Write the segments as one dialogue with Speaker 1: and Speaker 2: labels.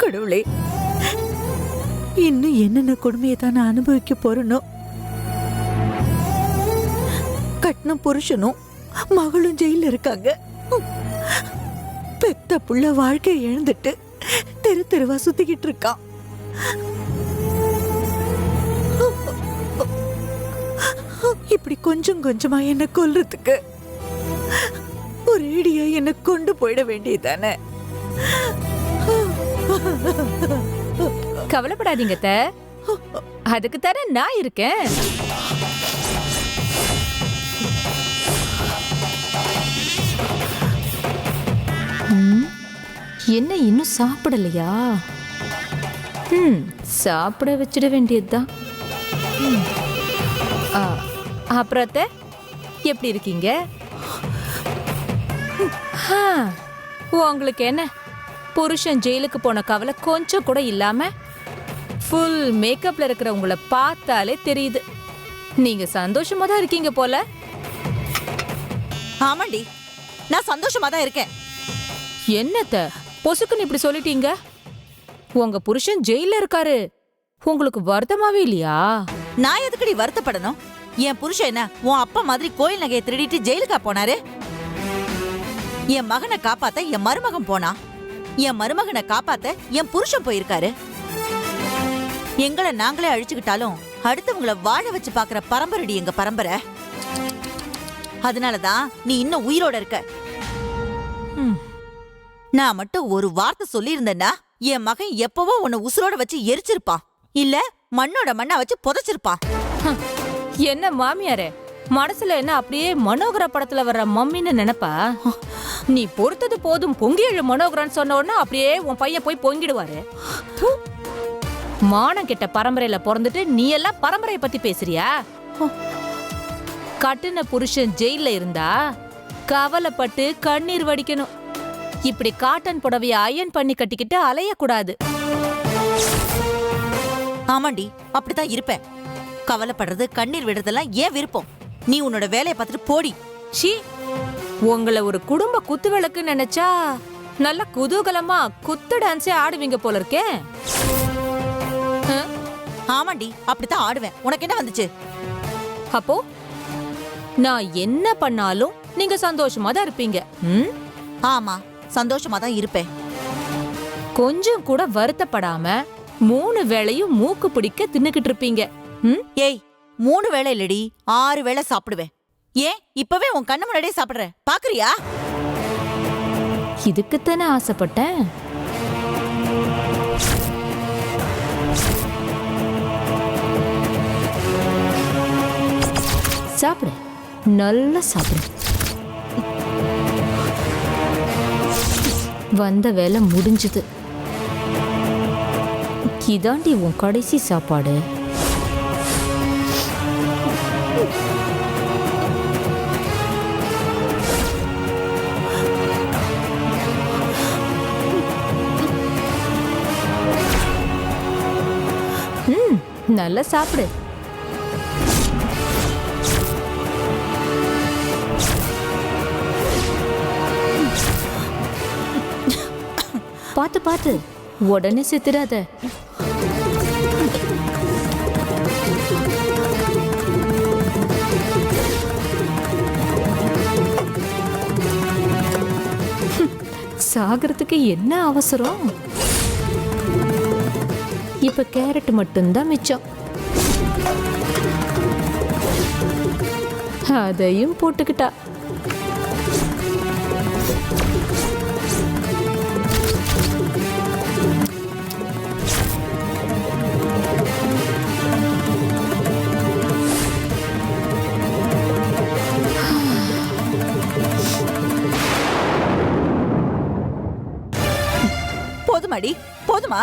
Speaker 1: கடவுளே, இன்னும் என்னென்ன கொடுமையை தான் நான் அனுபவிக்க போறனோ. கட்டின புருஷனும் மகளும் ஜெயில இருக்காங்க. பெத்த புள்ள வாழ்க்கையை இழந்துட்டு தெரு தெருவா சுத்திக்கிட்டு இருக்கான். இப்படி கொஞ்சம் கொஞ்சமா என்ன கொல்றதுக்கு ஒரேடியா என்ன கொண்டு போயிட வேண்டியதானே.
Speaker 2: கவலைப்படாதீங்க அத்தை, அதுக்கு தானே நான் இருக்கேன். என்ன இன்னும் சாப்பிடலையா? சாப்பிட வச்சிட வேண்டியதுதான். அப்புறம் அத்தை, எப்படி இருக்கீங்க? உங்களுக்கு என்ன, புருஷன் ஜெயிலுக்கு போன கவலை கொஞ்சம் கூட இல்லாம ஃபுல் மேக்கப்ல இருக்கிற உங்களை பார்த்தாலே தெரியுது. நீங்க சந்தோஷமா தான் இருக்கீங்க போல.
Speaker 1: ஆமாண்டி, நான் சந்தோஷமா தான் இருக்கேன்.
Speaker 2: என்னத்த பொசுக்குன்னு இப்படி சொல்லிட்டீங்க? உங்க புருஷன் ஜெயில இருக்காரு, உங்களுக்கு வருத்தமாவே இல்லையா?
Speaker 1: நான் எதுக்கடி வருத்தப்படணும்? என் புருஷன் என்ன உன் அப்பா மாதிரி கோயில் நகையை திருடிட்டு ஜெயிலுக்கா போனாரு? என் மகனை காப்பாத்த என் மருமகன் போனா, என் மருமகனை காப்பாத்த என் புருஷன் போயிருக்காரு. எங்களை நாங்களே அழிச்சுக்கிட்டாலும் அடுத்தவங்களை வாழ வச்சு பாக்குற பரம்பரைடி எங்க பரம்பரை. அதனாலதான் நீ இன்னும் உயிரோட இருக்க. நான் மட்டும் ஒரு வார்த்தை சொல்லி இருந்தேன்னா என் மகன் எப்பவோ உன்னை உசுரோட வச்சு எரிச்சிருப்பான், இல்ல மண்ணோட மண்ணா வச்சு புதைச்சிருப்பான்.
Speaker 2: என்ன மாமியாரே, மனசுல என்ன அப்படியே மனோகர படத்துல வர்ற மம்மின்னு நினைப்பா? நீ பொறுத்தது போதும் பொங்கி எழு மனோகரன் சொன்ன உடனே அப்படியே உன் பையன் போய் பொங்கிடுவாரு. மானம் கெட்ட பரம்பரையில பிறந்துட்டு நீ எல்லாம் பரம்பரையை பத்தி பேசுறியா? கட்டுன புருஷன் ஜெயில இருந்தா கவலைப்பட்டு கண்ணீர் வடிக்கணும். இப்படி காட்டன் புடவைய அயன் பண்ணி கட்டிக்கிட்டு அலையக்கூடாது.
Speaker 1: ஆமாண்டி, அப்படித்தான் இருப்பேன். கவலைப்படுறது கண்ணீர் விடுறதெல்லாம் ஏன் விருப்பம்? நீ உன்னோட வேலையை பார்த்துட்டு போடி.
Speaker 2: ஷீ, உங்களை ஒரு குடும்ப குத்து விளக்கு நினைச்சா நல்ல குதூகலமா குத்து டான்ஸே ஆடுவீங்க போல இருக்கே.
Speaker 1: ஆமாண்டி, அப்படித்தான் ஆடுவேன். உனக்கு என்ன வந்துச்சு?
Speaker 2: அப்போ நான் என்ன பண்ணாலும் நீங்க சந்தோஷமா தான் இருப்பீங்க.
Speaker 1: ஆமா, சந்தோஷமா தான் இருப்பேன்.
Speaker 2: கொஞ்சம் கூட வருத்தப்படாம 3 வேளையும் மூக்கு பிடிக்க தின்னுக்கிட்டு இருப்பீங்க.
Speaker 1: ஏய், 3 வேளை இல்லடி, 6 வேளை சாப்பிடுவேன். ஏன் இப்பவே உன் கண்ணு முன்னாடியே சாப்பிடுற, பாக்குறியா?
Speaker 2: இதுக்குத்தானே ஆசைப்பட்டேன். சாப்பிடு, நல்லா சாப்பிடு. வந்த வேலை முடிஞ்சது. இதாண்டி உன் கடைசி சாப்பாடு. நல்லா சாப்பிடு. பாத்து பாத்து உடனே செத்துடாத. சாகிறதுக்கு என்ன அவசரம்? இப்ப கேரட் மட்டும்தான் மிச்சம். அதையும் போட்டுக்கிட்டா.
Speaker 1: போதுமாடி, போதுமா?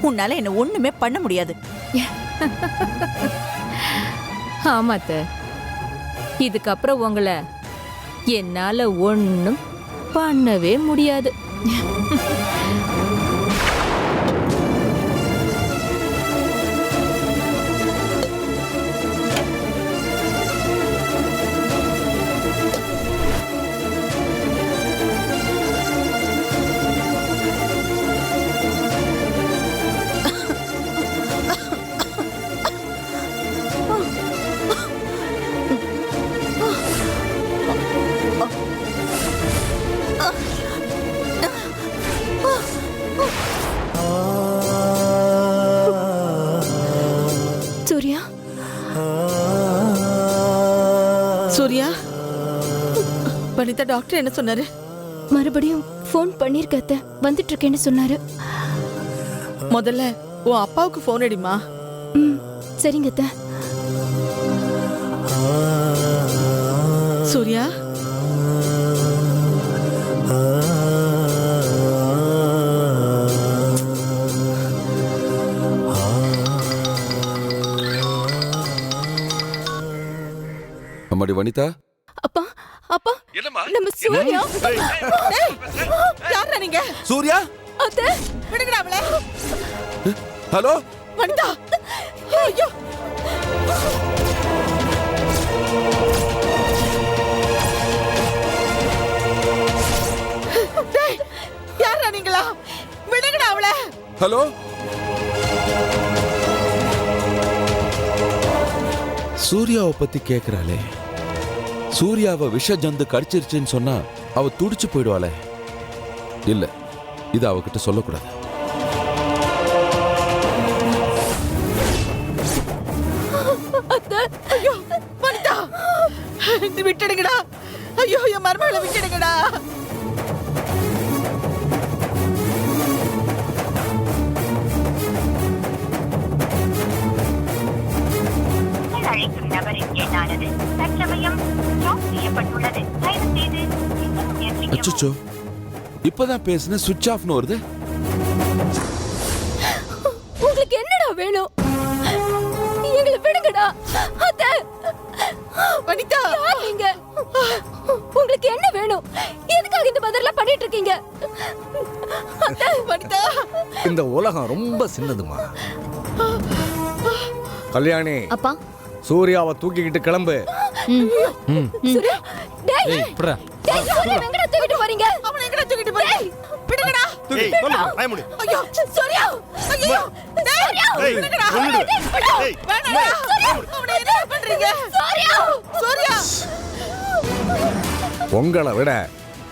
Speaker 1: உன்னால என்ன ஒண்ணுமே பண்ண முடியாது.
Speaker 2: ஆமாத்த, இதுக்கப்புறம் உங்களை என்னால ஒண்ணும் பண்ணவே முடியாது.
Speaker 1: வனிதா டாக்டர் என்ன சொன்னாரு?
Speaker 3: மறுபடியும் ஃபோன் பண்ணிருக்க அத்தை, வந்துட்டு இருக்கேன்னு சொன்னாரு.
Speaker 1: முதல்ல உன் அப்பாவுக்கு போன் அடிமா.
Speaker 3: ம், சரிங்க அத்தை.
Speaker 1: சூர்யா,
Speaker 4: அம்மாடி வனிதா.
Speaker 3: அப்பா அப்பா,
Speaker 4: என்னம்மா?
Speaker 3: நம்ம சூர்யா.
Speaker 1: யாரா நீங்க?
Speaker 4: சூர்யா,
Speaker 3: அத்தை,
Speaker 1: விடுங்கடா அவளை.
Speaker 4: ஹலோ
Speaker 1: வனிதா, ஐயோ, டேய், யாரா நீங்களா? விடுங்கடா அவளை.
Speaker 4: ஹலோ. சூர்யாவை பத்தி கேக்குறாளே. சூர்யாவை விஷ ஜந்து கடிச்சிருச்சுன்னு சொன்னா அவ துடிச்சு போயிடுவாளே. இல்ல, இது அவகிட்ட சொல்லக்கூடாது.
Speaker 1: ஐயோ வனிதா, விட்டுடுங்கடா. ஐயோ, என் மருமகளை விட்டுடுங்கடா.
Speaker 5: அழைக்கும் நபரின் எண்ணானது தற்சமயம் ஸ்டாப் செய்யப்பட்டுள்ளது. தயவு செய்து இன்னும் முயற்சிக்கவும்.
Speaker 4: அச்சச்சோ, இப்பதான் பேசுன சுவிட்ச் ஆஃப்னு வருது.
Speaker 3: உங்களுக்கு என்னடா வேணும்? எங்களை விடுங்கடா. அத்தை,
Speaker 1: வனிதா,
Speaker 3: யார் நீங்க? உங்களுக்கு என்ன வேணும்? எதுக்காக இந்த பதிலெல்லாம் பண்ணிட்டு இருக்கீங்க? அத்தை,
Speaker 1: வனிதா,
Speaker 6: இந்த உலகம் ரொம்ப சின்னதுமா. கல்யாணி,
Speaker 3: அப்பா.
Speaker 6: சூர்யாவை தூக்கிக்கிட்டு கிளம்பு.
Speaker 3: சூர்யா, டேய்,
Speaker 6: ஏய், புறா.
Speaker 3: டேய், சூர்யா எங்கடா தூக்கிட்டு போறீங்க?
Speaker 1: அவனை எங்கடா தூக்கிட்டு போறீங்க? விடுங்கடா.
Speaker 6: ஏய், சொல்லு, வாய மூடு.
Speaker 1: ஐயோ,
Speaker 3: சூர்யா,
Speaker 1: ஐயோ, டேய்,
Speaker 3: சூர்யா,
Speaker 6: ஏய்,
Speaker 1: விடுங்கடா.
Speaker 6: கொன்னுடு.
Speaker 3: டேய்,
Speaker 1: வேணாடா. அவனை என்ன பண்றீங்க?
Speaker 3: சூர்யா,
Speaker 1: சூர்யா,
Speaker 6: உங்களை விட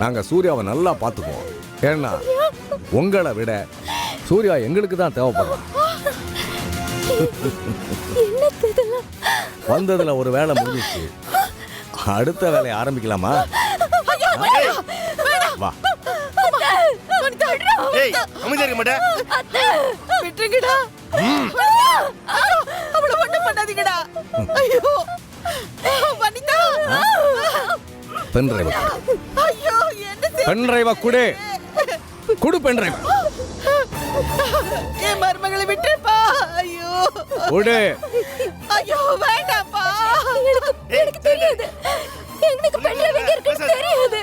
Speaker 6: நாங்க சூர்யாவை நல்லா பார்த்துக்குவோம். ஏன்னா உங்களை விட சூர்யா எங்களுக்கு தான் தேவைப்படும்.
Speaker 3: என்னது இதெல்லாம்?
Speaker 6: வந்ததுல ஒரு வேலை முடிஞ்சிச்சு, அடுத்த வேலையை ஆரம்பிக்கலாமா? வா.
Speaker 1: வனிதா,
Speaker 6: ஏய், அமைதியா இருக்க மாட்டே.
Speaker 3: அத்தை,
Speaker 1: விட்டுருங்கடா. அவளை ஒண்ணும் பண்ணாதீங்கடா. ஐயோ, வனிதா,
Speaker 6: பென் டிரைவ்,
Speaker 1: ஐயோ, என்ன
Speaker 6: பென் டிரைவ குடு, குடு பென் டிரைவ்
Speaker 1: என் மருமகளை விட்டுருப்பா. ஐயோ,
Speaker 6: குடு.
Speaker 1: ஐயோ, வேண்டாப்பா.
Speaker 3: எனக்கு தெரியாது. எனக்கு பெண்ல எங்க இருக்குன்னு தெரியாது.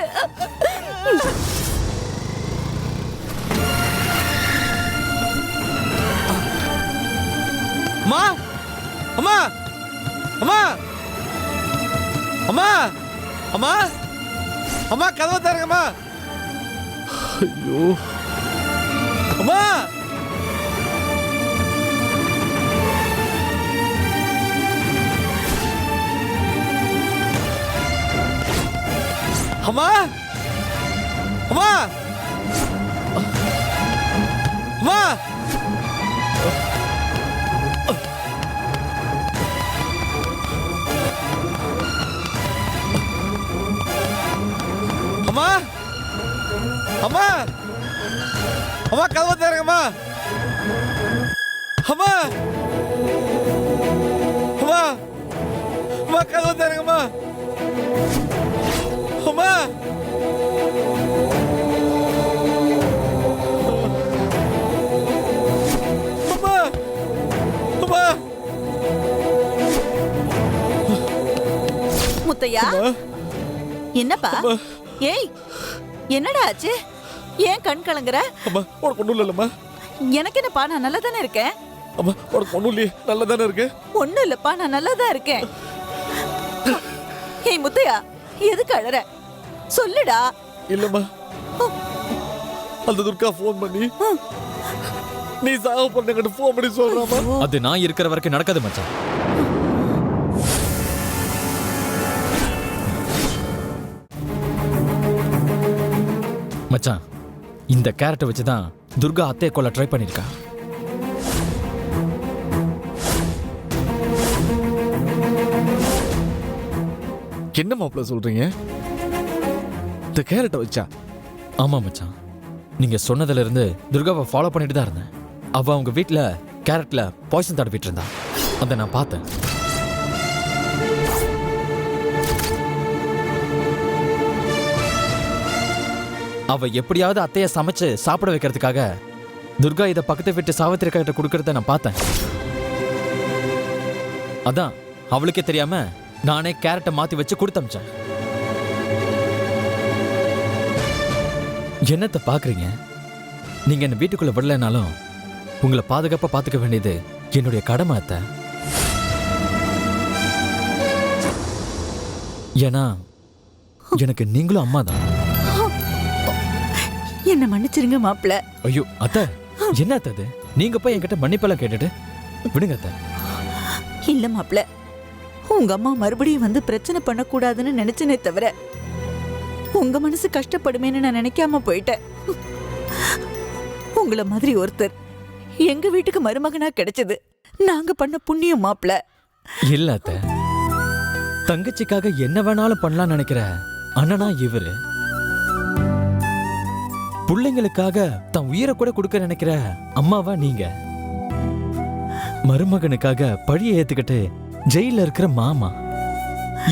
Speaker 7: அம்மா, அம்மா, அம்மா, அம்மா, அம்மா, அம்மா, கதவை தரங்கம்மா. ஐயோ, அம்மா, அம்மா, அம்மா, அம்மா, அம்மா, அம்மா, அம்மா, கதவை தரங்கம்மா. அம்மா, அம்மா, அம்மா, கதவை தரங்கம்மா. அம்மா, அம்மா, அம்மா,
Speaker 1: முத்தையா,
Speaker 7: அம்மா.
Speaker 1: என்னப்பா? ஏய், என்னடா ஆச்சு? ஏன் கண் கலங்குற?
Speaker 7: அம்மா, உனக்கு ஒண்ணும் இல்லைல்லம்மா.
Speaker 1: எனக்கு என்னப்பா, நான் நல்லா தானே இருக்கேன்.
Speaker 7: அம்மா, உனக்கு ஒண்ணும் இல்லையே, நல்லா தானே இருக்கு.
Speaker 1: ஒண்ணும் இல்லப்பா, நான் நல்லா தான் இருக்கேன். ஏய் முத்தையா, எதுக்கு அழற? சொல்லுடா.
Speaker 7: இல்லம்மா, அந்த துர்கா ஃபோன் பண்ணி நீ சாக பண்ணங்கிட்ட ஃபோன் பண்ணி சொல்றாமா.
Speaker 8: அது நான் இருக்கிற வரைக்கும் நடக்காது மச்சான். மச்சான், இந்த கேரட்டை வச்சு தான் துர்கா அத்தையை கொல்ல ட்ரை பண்ணிருக்கா.
Speaker 7: என்ன மாப்பிள்ள சொல்றீங்க? இந்த கேரட்டை வச்சா?
Speaker 8: ஆமா மச்சான், நீங்க சொன்னதுல இருந்து துர்காவை ஃபாலோ பண்ணிட்டு தான் இருந்தேன். அவ அவங்க வீட்ல கேரட்ல பாய்சன் தடவிட்டு இருந்தா. அதை நான் பார்த்தேன். அவ எப்படியாவது அத்தைய சமைச்சு சாப்பிட வைக்கிறதுக்காக துர்கா இதை பக்கத்து வீட்டு சாவித்திரி கிட்ட கொடுக்கறத நான் பார்த்தேன். அதான் அவளுக்கே தெரியாம நானே கேரட்டை மாத்தி வச்சு கொடுத்தமிச்சேன். என்னத்தை பாக்குறீங்க? நீங்க என்ன வீட்டுக்குள்ள விடலைனாலும் உங்களை பாதுகாப்பா பாத்துக்க வேண்டியது என்னுடைய கடமை அத்தை. ஏன்னா எனக்கு நீங்களும் அம்மா தான்.
Speaker 1: என்ன மன்னிச்சிருங்க மாப்பிள்ள.
Speaker 8: ஐயோ அத்தை, என்ன அத்தை அது? நீங்க போய் என்கிட்ட மன்னிப்பெல்லாம் கேட்டுட்டு விடுங்க அத்தை.
Speaker 1: இல்ல மாப்பிள்ள, உங்க அம்மா மறுபடியும் வந்து பிரச்சனை பண்ணக்கூடாதுன்னு நினைச்சனே தவிர உங்க மனசு கஷ்டப்படுமேன்னு நான் நினைக்காம போயிட்டேன். உங்களை மாதிரி ஒருத்தர் எங்க வீட்டுக்கு மருமகனா கிடைச்சது நாங்க பண்ண புண்ணியம் மாப்பிள்ள.
Speaker 8: இல்ல அத்தை, தங்கச்சிக்காக என்ன வேணாலும் பண்ணலாம் நினைக்கிற அண்ணனா இவரு. பிள்ளைங்களுக்காக தன் உயிரை கூட கொடுக்க நினைக்கிற அம்மாவா நீங்க. மருமகனுக்காக பழியை ஏத்துக்கிட்டு ஜெயில இருக்கிற மாமா.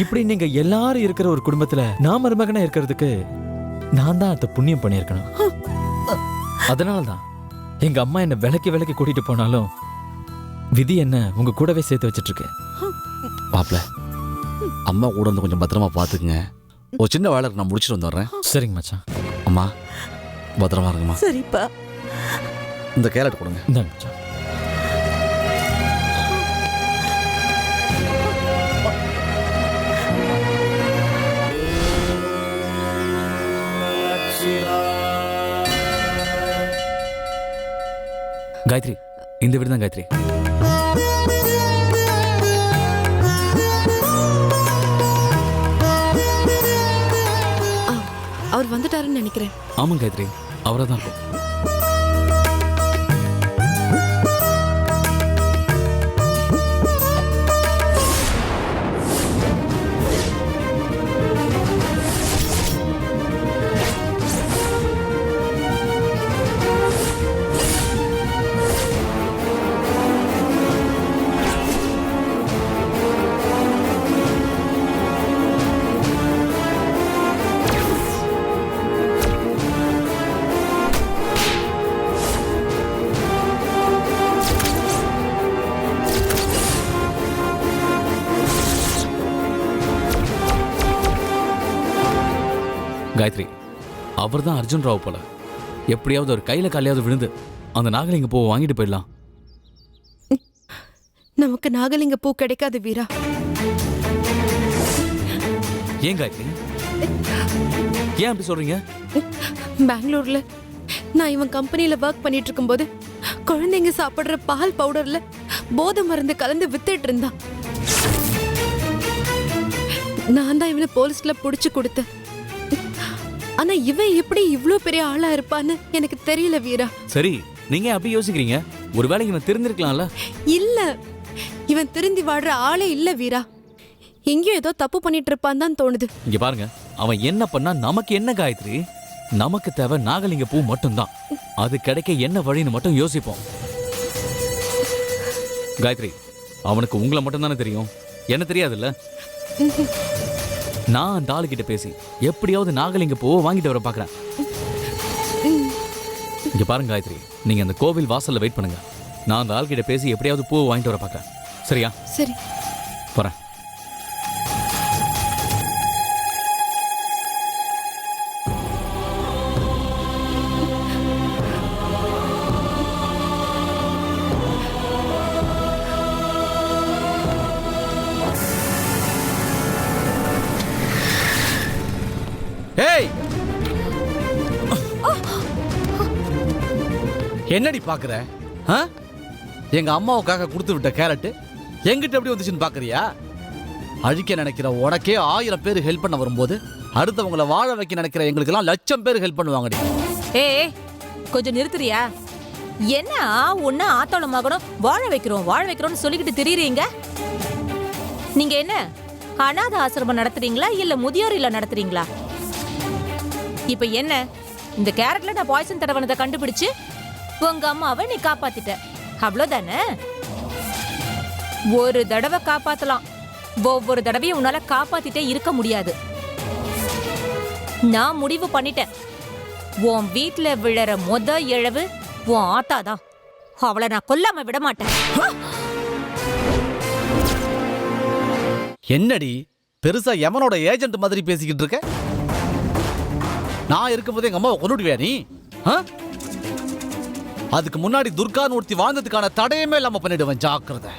Speaker 8: இப்படி நீங்க எல்லாரும் இருக்கிற ஒரு குடும்பத்துல நான் மருமகனா இருக்கிறதுக்கு நான் தான் அத்தை புண்ணியம் பண்ணியிருக்கணும். அதனால்தான் எங்க அம்மா என்ன விலைக்கு கூட்டிட்டு போனாலும் விதி என்ன உங்க கூடவே சேர்த்து வச்சிட்டு இருக்கு.
Speaker 7: மாப்பிள்ள, அம்மா கூட இருந்து கொஞ்சம் பத்திரமா பாத்துக்குங்க. ஒரு சின்ன வேலை நான் முடிச்சுட்டு வந்துடுறேன்.
Speaker 8: சரிங்க மச்சான்.
Speaker 7: அம்மா பத்திரமா இருக்குமா?
Speaker 1: சரிப்பா.
Speaker 7: இந்த கேரட் கொடுங்க.
Speaker 8: இந்தாங்க மச்சான்.
Speaker 7: காயத்ரி, இந்த வீடு தான் காயத்ரி.
Speaker 3: அவர் வந்துட்டாருன்னு நினைக்கிறேன்.
Speaker 7: ஆமாம் காயத்ரி, அவரை தான் இருக்கும். காயத்ரி, அவர் தான் அர்ஜுன் ராவ் போல. எப்படியாவது ஒரு கையில காலையாவது விழுந்து அந்த நாகலிங்க பூவை வாங்கிட்டு போயிடலாம்.
Speaker 3: நமக்கு நாகலிங்க பூ கிடைக்காது வீரா.
Speaker 7: ஏன் காயத்ரி, ஏன் அப்படி சொல்றீங்க?
Speaker 3: பெங்களூர்ல நான் இவன் கம்பெனில ஒர்க் பண்ணிட்டு இருக்கும்போது குழந்தைங்க சாப்பிடுற பால் பவுடர்ல போதை மருந்து கலந்து வித்துட்டு இருந்தான். நான் தான் இவனை போலீஸ்ல புடிச்சு கொடுத்தேன். ஆனா இவன் எப்படி இவ்ளோ பெரிய ஆளா இருப்பான்னு எனக்கு தெரியல வீரா.
Speaker 7: சரி, நீங்க அப்படி யோசிக்கிறீங்க? ஒருவேளை இவன் தெரிஞ்சிருக்கலாம்ல.
Speaker 3: இல்ல, இவன் திருந்தி வாடுற ஆளே இல்ல வீரா. எங்கேயோ ஏதோ தப்பு பண்ணிட்டு இருப்பான் தான் தோணுது.
Speaker 7: இங்க பாருங்க, அவன் என்ன பண்ணா நமக்கு என்ன காயத்ரி? நமக்கு தேவை நாகலிங்க பூ மட்டும்தான். அது கிடைக்க என்ன வழின்னு மட்டும் யோசிப்போம். காயத்ரி, அவனுக்கு உங்களை மட்டும் தானே தெரியும், என்ன தெரியாதுல்ல? நான் அந்த ஆளுகிட்ட பேசி எப்படியாவது நாகலிங்க பூவை வாங்கிட்டு வர பாக்குறேன். இங்க பாருங்க காயத்ரி, நீங்க அந்த கோவில் வாசல்ல வெயிட் பண்ணுங்க. நான் அந்த ஆள்கிட்ட பேசி எப்படியாவது பூவை வாங்கிட்டு வர பாக்குறேன். சரியா?
Speaker 3: சரி,
Speaker 7: போறேன். என்னடி பாக்குற? எங்க அம்மாவுக்காக கொடுத்து விட்ட கேரட் எங்கிட்ட எப்படி வந்துச்சுன்னு பாக்குறியா? அழிக்க நினைக்கிற உனக்கே 1000 பேர் ஹெல்ப் பண்ண வரும்போது அடுத்தவங்களை வாழ வைக்க நினைக்கிற எங்களுக்கு எல்லாம் 1,00,000 பேர் ஹெல்ப் பண்ணுவாங்கடி.
Speaker 2: ஏய், கொஞ்சம் நிறுத்துறியா? என்ன ஒன்னு ஆத்தோட மகனும் வாழ வைக்கிறோம்னு சொல்லிக்கிட்டு திரியுறீங்க? நீங்க என்ன அநாத ஆசிரமம் நடத்துறீங்களா இல்ல முதியோர் இல்ல நடத்துறீங்களா? இப்ப என்ன, இந்த கேரட்ல நான் பாய்சன் தடவனதை கண்டுபிடிச்சு உங்க அம்மாவை நீ காப்பாத்திட்ட, அவ்வளவுதானே? ஒரு தடவை காப்பாத்தலாம், ஒவ்வொரு தடவையும் உன்னால காப்பாத்திட்டே இருக்க முடியாது. நான் முடிவு பண்ணிட்டேன், உன் வீட்ல விழற இழவு உன் ஆத்தாதான். அவளை நான் கொல்லாம விட மாட்டேன்.
Speaker 7: என்னடி பெருசா எமனோட ஏஜென்ட் மாதிரி பேசிக்கிட்டு இருக்க? நான் இருக்கும்போது எங்க அம்மாவை கொண்டுடுவியா நீ? அதுக்கு முன்னாடி துர்கான்னு ஒருத்தி வாழ்ந்ததுக்கான தடையுமே இல்லாம பண்ணிடுவேன், ஜாக்கிரதை.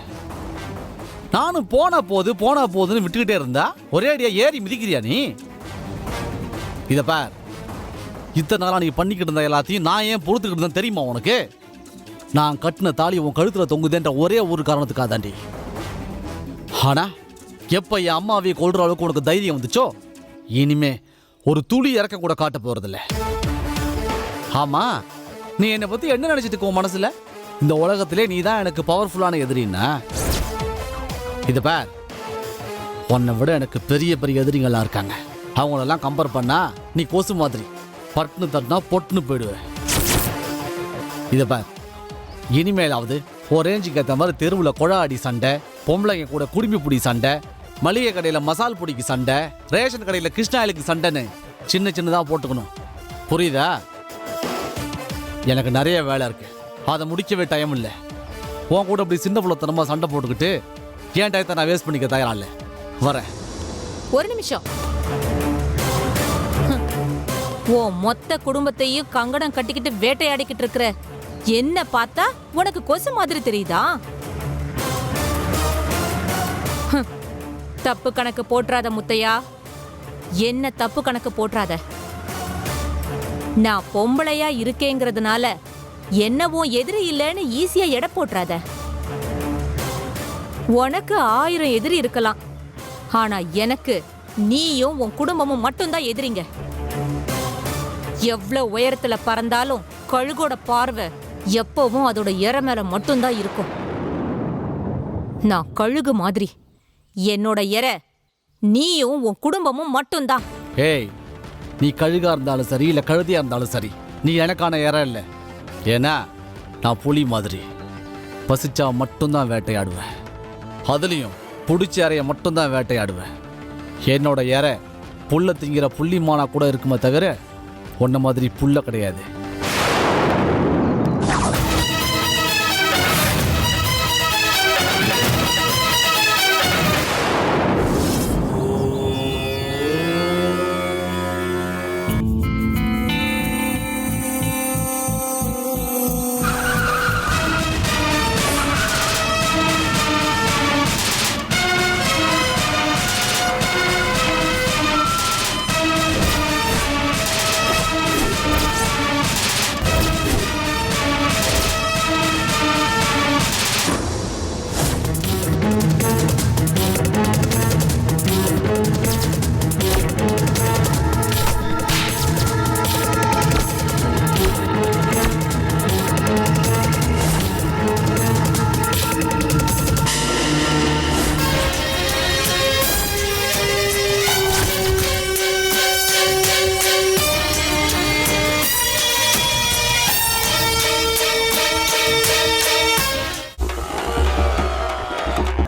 Speaker 7: நானும் போனா போதுன்னு விட்டுக்கிட்டே இருந்தா ஒரே அடியா ஏறி மிதிக்கிறியா நீ? இத பார், இத்தனை நாளா நீ பண்ணிக்கிட்டு இருந்த எல்லாத்தையும் நான் ஏன் பொறுத்துக்கிட்டு இருந்தேன் தெரியுமா உனக்கு? நான் கட்டின தாலி உன் கழுத்துல தொங்குதுன்ற ஒரே ஒரு காரணத்துக்காக தாண்டி. ஆனா எப்ப என் அம்மாவையை கொள்ற அளவுக்கு உனக்கு தைரியம் வந்துச்சோ, இனிமே ஒரு துளி இறக்க கூட காட்ட போறதில்ல. ஆமா, நீ என்னை பத்தி என்ன நினைச்சிட்டு உன் மனசுல? இந்த உலகத்திலே நீ தான் எனக்கு பவர்ஃபுல்லான எதிரின்னா? இது பார், உன்னை விட எனக்கு பெரிய பெரிய எதிரிகள்லாம் இருக்காங்க. அவங்களெல்லாம் கம்பேர் பண்ணா நீ கொசு மாதிரி, பட்டுன்னு தட்டினா பொட்டுன்னு போயிடுவ. இதை பார், இனிமேலாவது ஒரு ரேஞ்சுக்கு ஏற்ற மாதிரி தெருவில் கொழாடி சண்டை, பொம்பளைங்க கூட குடும்பி பிடி சண்டை, மளிகை கடையில் மசால் பொடிக்கு சண்டை, ரேஷன் கடையில் கிருஷ்ணாயிலுக்கு சண்டைன்னு சின்ன சின்னதாக போட்டுக்கணும், புரியுதா? எனக்கு நிறைய வேலை இருக்கு, அதை முடிக்கவே டைம் இல்லை. உன் கூட அப்படி சின்ன புள்ளத்தனமா சண்டை போட்டுக்கிட்டு ஏன் டயத்தை நான் வேஸ்ட் பண்ணிக்க தயாரா இல்லை. வரேன்.
Speaker 2: ஒரு நிமிஷம். ஓ மொத்த குடும்பத்தையும் கங்கணம் கட்டிக்கிட்டு வேட்டையாடிக்கிட்டு இருக்கிற என்ன பார்த்தா உனக்கு கொசு மாதிரி தெரியுதா? தப்பு கணக்கு போட்றாத முத்தையா, என்ன தப்பு கணக்கு போட்றாத. நான் பொம்பளையா இருக்கேங்கிறதுனால என்னவோ எதிரி இல்லைன்னு ஈஸியா எடை போட்றாத. உனக்கு 1000 எதிரி இருக்கலாம், ஆனா எனக்கு நீயும் உன் குடும்பமும் மட்டும்தான் எதிரிங்க. எவ்வளவு உயரத்துல பறந்தாலும் கழுகோட பார்வை எப்பவும் அதோட இறை மேல மட்டும்தான் இருக்கும். நான் கழுகு மாதிரி, என்னோட இறை நீயும் உன் குடும்பமும் மட்டும்தான்.
Speaker 7: ஏய், நீ கழுகா இருந்தாலும் சரி இல்ல கழுதியா இருந்தாலும் சரி, நீ எனக்கான இறை இல்லை. ஏன்னா நான் புலி மாதிரி, பசிச்சா மட்டும்தான் வேட்டையாடுவேன். அதுலயும் புடிச்ச இறைய மட்டும்தான் வேட்டையாடுவேன். என்னோட இறை புல்ல திங்கிற புள்ளிமானா கூட இருக்குமே தவிர உன்ன மாதிரி புல்ல கிடையாது.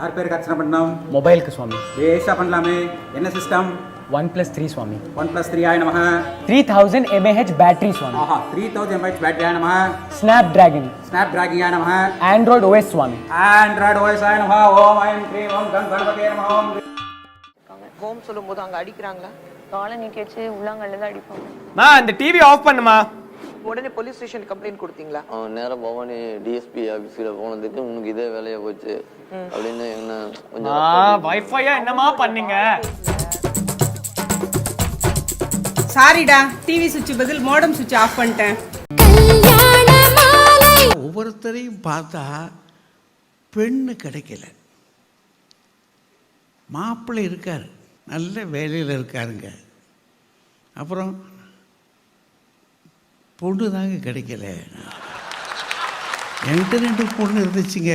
Speaker 9: யார் பேருக்கு அர்ச்சனை பண்ணோம்?
Speaker 10: மொபைலுக்கு சுவாமி.
Speaker 9: ஏஷா பண்ணலாமே. என்ன சிஸ்டம்?
Speaker 10: 1+3 சுவாமி.
Speaker 9: 1+3 ஆய நமஹ.
Speaker 10: 3000 mAh பேட்டரி சுவாமி.
Speaker 9: ஆஹா, 3000 mAh பேட்டரி ஆய நமஹ.
Speaker 10: ஸ்னாப் டிராகன்
Speaker 9: ஆய நமஹ.
Speaker 10: ஆண்ட்ராய்டு OS சுவாமி.
Speaker 9: ஆண்ட்ராய்டு OS ஆய நமஹ. ஓம் ஐம் க்ரீம் ஓம் கணபதே நமஹ.
Speaker 11: ஓம் சொல்லும்போது அங்க அடிக்கிறாங்களா? காலை நீக்கேச்சு உள்ளாங்கல்ல தான் அடிப்பாங்க.
Speaker 10: அந்த டிவி ஆஃப் பண்ணுமா.
Speaker 11: உடனே போலீஸ் ஸ்டேஷன் கம்ப்ளைண்ட் கொடுத்தீங்களா?
Speaker 12: அவன் நேரம் பவானி டிஎஸ்பி ஆஃபீஸில் போனதுக்கு உனக்கு இதே வேலையா போச்சு அப்படின்னு என்ன கொஞ்சம்
Speaker 10: வைஃபையா என்னமா பண்ணீங்க?
Speaker 11: சாரிடா, டிவி சுவிட்ச் பதில் மோடம் சுவிட்ச் ஆஃப் பண்ணிட்டேன்.
Speaker 13: ஒவ்வொருத்தரையும் பார்த்தா பெண்ணு கிடைக்கல. மாப்பிள்ளை இருக்கார், நல்ல வேலையில் இருக்காருங்க. அப்புறம் பொண்ணு தாங்க கிடைக்கல. என்கிட்ட 2 பொண்ணு இருந்துச்சுங்க.